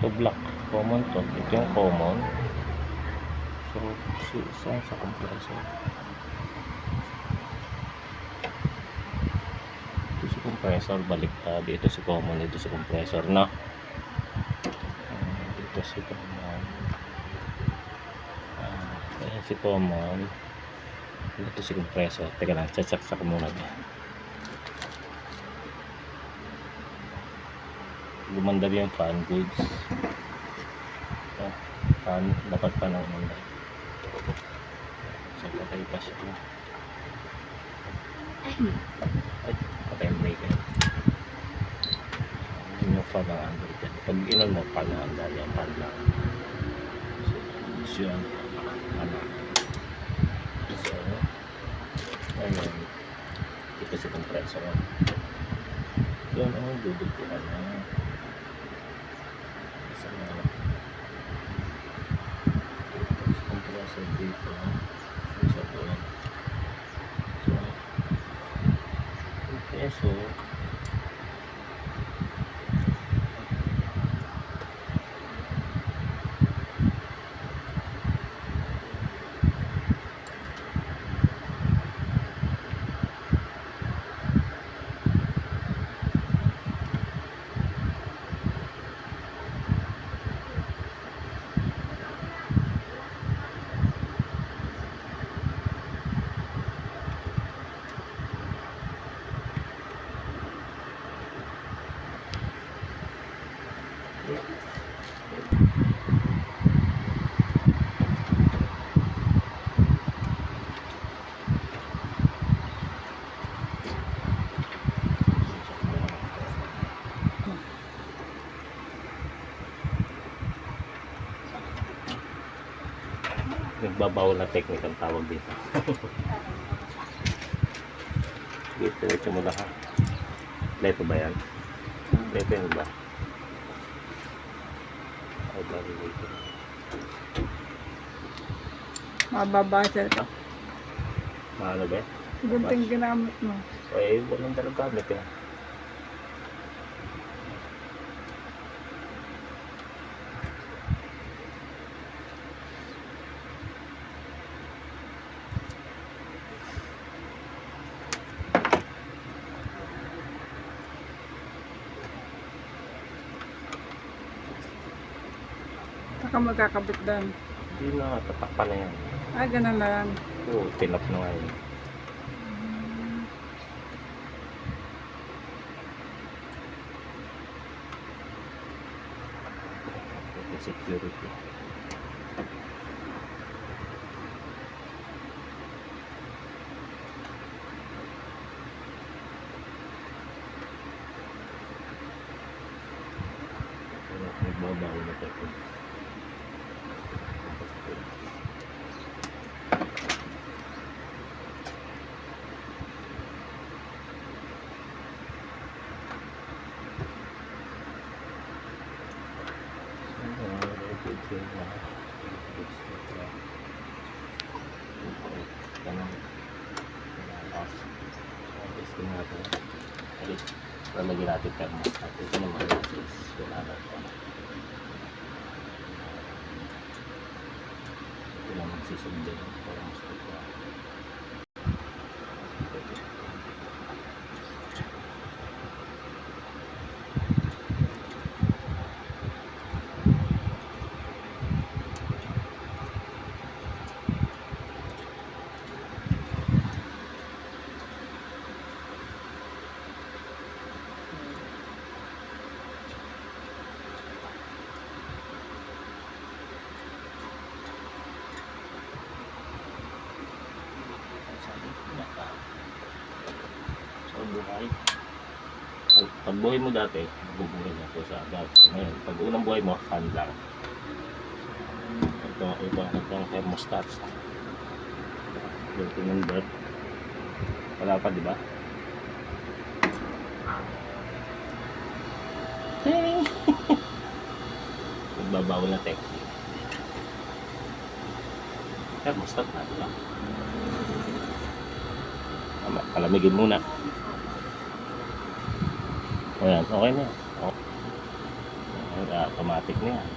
Ito black, common to. Ito yung common. So, saan sa compressor? Ito si compressor, baliktad. Ito si common, ito si compressor, no? Ito si common. Ayan si common. Ito si compressor. Teka lang, sasaksak muna niya. Gumandar yung fan goods. Fan, dapat pa nang umandar. So, patay pa siya. Ay, patay yung breaker. Yun yung fan ang andar dyan. Pag inon mo, fan ang andar yan. Fan lang. So, yun. Ano. So, ayun. Ito si compressor. Yun ang dudugtukan na. Isa na. Compressor dito. Isa doon. So, compressor. Nagbabawal na technique ang tawag dito. Dito mo lang ha. Leto ba yan? Leto yan ba? Ay, bali dito. Mababa siya ito. Mahalo ba? Gunting ginamit mo. Ay, walang talaga gamit yan. Saka magkakabit doon. Hindi na, tatakpan na yan. Ah, ganun na yan. Oo, tinap na nga yun. Security. Nagbabawal na tayo. Lalagyan natin thermostat. Ito naman is wala na ito. Ito naman sisundin yung thermostat ko. Buhay. Pag buhay mo dati, bubuhay na ito sa agad. Ngayon, pag unang buhay mo, fan lang. Ito ang thermostat. Ito yung bird. Wala pa, di ba? Nagbabawal na technique. Thermostat na, di ba? Palamigin muna. Ayan, okay na. Okay. automatic na yan.